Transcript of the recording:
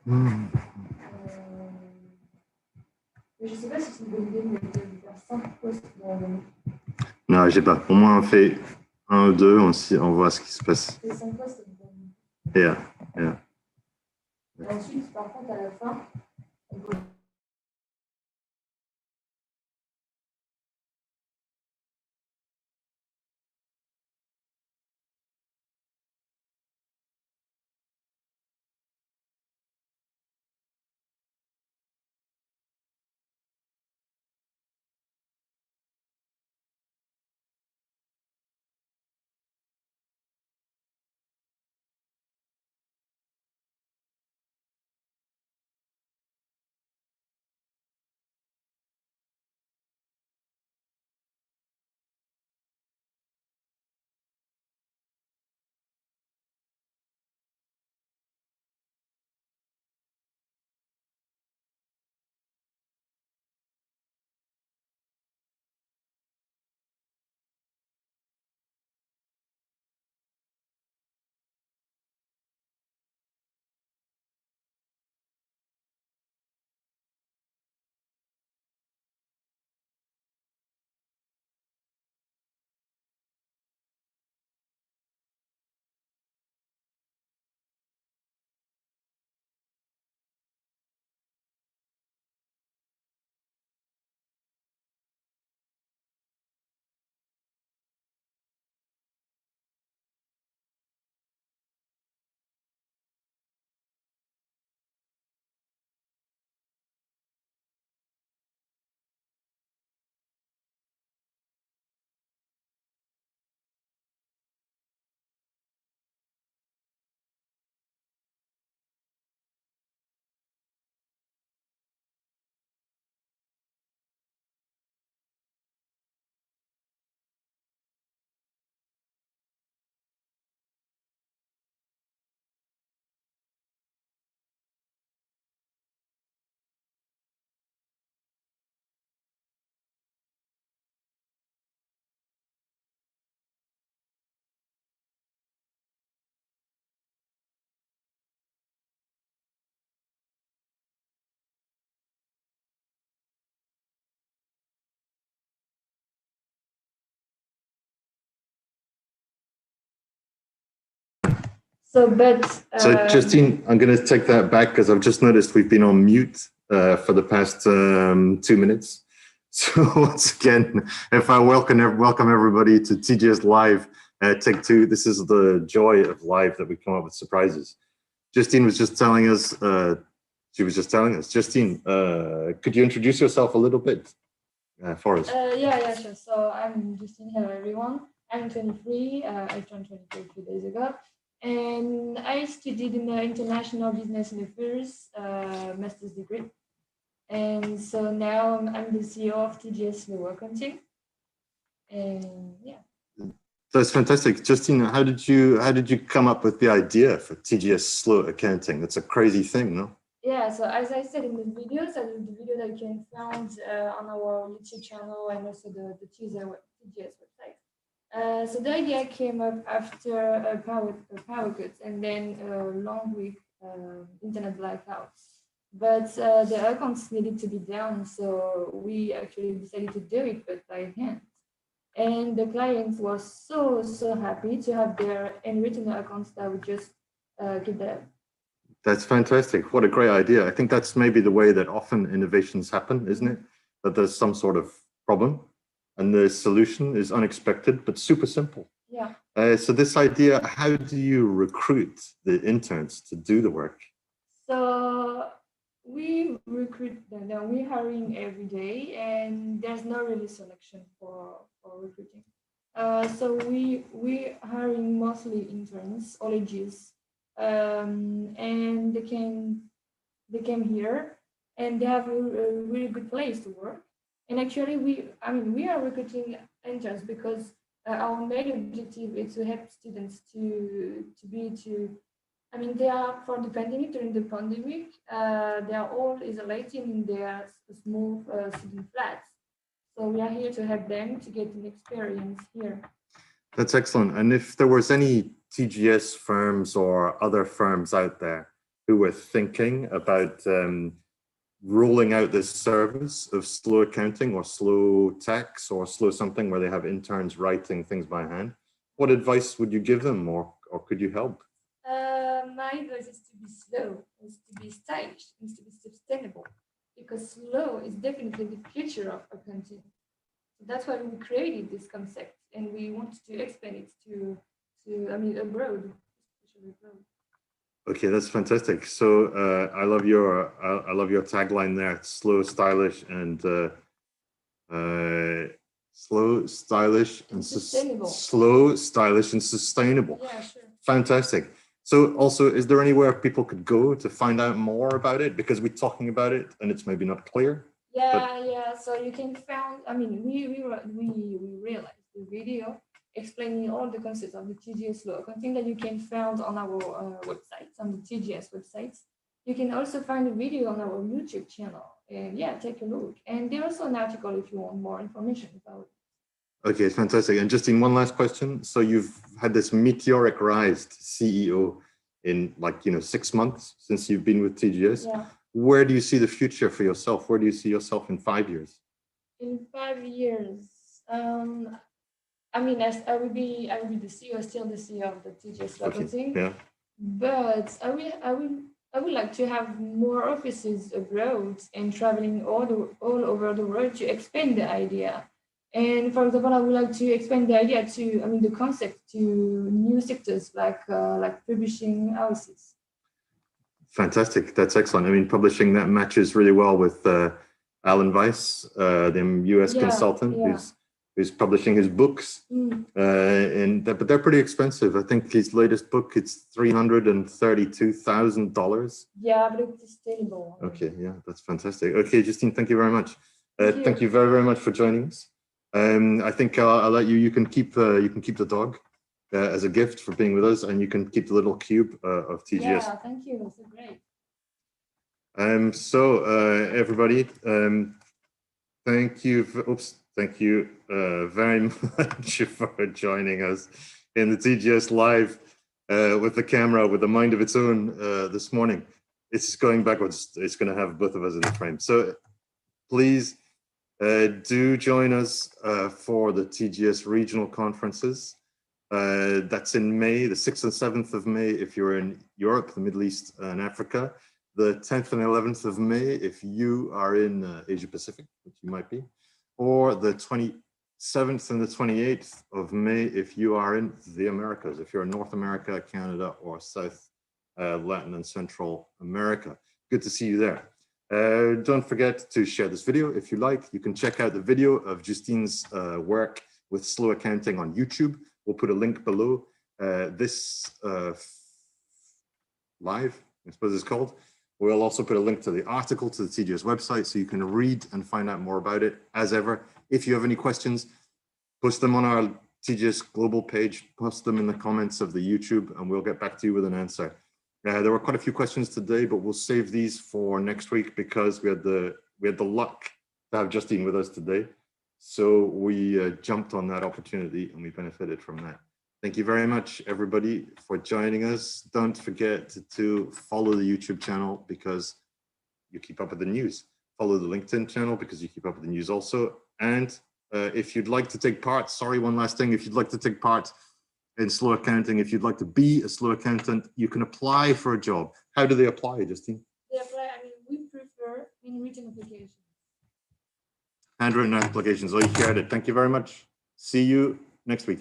Je sais pas si c'est une bonne idée de faire 5 posts dans le... Non, j'ai pas. Au moins, on fait 1 ou 2, on voit ce qui se passe. C'est 5 posts. Yeah. Et ensuite, par contre, à la fin, on peut... So Justine, I'm going to take that back because I've just noticed we've been on mute for the past 2 minutes. So once again, if I welcome everybody to TGS Live Take 2, this is the joy of live that we come up with surprises. Justine was just telling us, Justine, could you introduce yourself a little bit for us? Yeah, sure. So I'm Justine. Hello, everyone. I'm 23. I turned 23 a few days ago. And I studied in the International Business and Affairs master's degree. And so now I'm the CEO of TGS Slow Accounting. And yeah. That's fantastic. Justine, how did you come up with the idea for TGS Slow Accounting? That's a crazy thing, no? Yeah, so as I said in the videos, the video that you can find on our YouTube channel and also the TGS website. So the idea came up after a power cut and then a long week internet blackout. But the accounts needed to be down, so we actually decided to do it, but by hand. And the clients was so happy to have their handwritten accounts that would just keep that. That's fantastic. What a great idea. I think that's maybe the way that often innovations happen, isn't it? That there's some sort of problem and the solution is unexpected, but super simple. Yeah. So this idea, how do you recruit the interns to do the work? So we recruit them. We're hiring every day and there's no really selection for recruiting. So we hiring mostly interns, all ages. And they came here and they have a really good place to work. And actually we are recruiting interns because our main objective is to help students they are for the pandemic, during the pandemic, they are all isolated in their small student flats. So we are here to help them to get an experience here. That's excellent. And if there was any TGS firms or other firms out there who were thinking about rolling out this service of slow accounting or slow tax or slow something where they have interns writing things by hand, what advice would you give them, or could you help? My advice is to be slow, is to be stylish, is to be sustainable, because slow is definitely the future of accounting. So that's why we created this concept, and we wanted to expand it to abroad, especially abroad. Okay, that's fantastic. So I love your tagline there: slow, stylish, and slow, stylish, and sustainable. Slow, stylish, and sustainable. Yeah, sure. Fantastic. So also, is there anywhere people could go to find out more about it? Because we're talking about it and it's maybe not clear. Yeah. So you can find, we realized the video explaining all the concepts of the TGS law, something that you can find on our websites, on the TGS websites. You can also find a video on our YouTube channel, and yeah, take a look. And there's also an article if you want more information about it. Okay, fantastic. And Justine, one last question. So you've had this meteoric rise to CEO in 6 months since you've been with TGS. Yeah. Where do you see the future for yourself? Where do you see yourself in 5 years? In 5 years, I will be the CEO, still the CEO of the TGS Conferencing. Okay, yeah. But I would like to have more offices abroad and traveling all over the world to expand the idea. And for example, I would like to expand the idea to, the concept to new sectors like publishing houses. Fantastic. That's excellent. I mean, publishing that matches really well with Alan Weiss, the US consultant who's publishing his books. But they're pretty expensive. I think his latest book, it's $332,000. Yeah, but it's sustainable. Okay, yeah, that's fantastic. Okay, Justine, thank you very much. Thank you very, very much for joining us. I think I'll let you. You can keep the dog as a gift for being with us, and you can keep the little cube of TGS. Yeah, thank you. That's so great. Everybody, thank you. Thank you very much for joining us in the TGS Live with the camera with a mind of its own this morning. It's going backwards. It's going to have both of us in the frame. So please do join us for the TGS Regional Conferences. That's in May, the 6th and 7th of May if you're in Europe, the Middle East, and Africa. The 10th and 11th of May if you are in Asia Pacific, which you might be. Or the 27th and the 28th of May if you are in the Americas, if you're in North America, Canada, or South Latin and Central America. Good to see you there. Don't forget to share this video if you like. You can check out the video of Justine's work with slow accounting on YouTube. We'll put a link below. This live, I suppose it's called. We'll also put a link to the article to the TGS website so you can read and find out more about it. As ever, if you have any questions, post them on our TGS global page, post them in the comments of the YouTube, and we'll get back to you with an answer. There were quite a few questions today, but we'll save these for next week because we had the luck to have Justine with us today. So we jumped on that opportunity and we benefited from that. Thank you very much, everybody, for joining us. Don't forget to follow the YouTube channel because you keep up with the news. Follow the LinkedIn channel because you keep up with the news also. And if you'd like to take part, sorry, one last thing, if you'd like to take part in slow accounting, if you'd like to be a slow accountant, you can apply for a job. How do they apply, Justine? They apply, we prefer handwritten applications. Handwritten applications, oh, you shared it. Thank you very much. See you next week.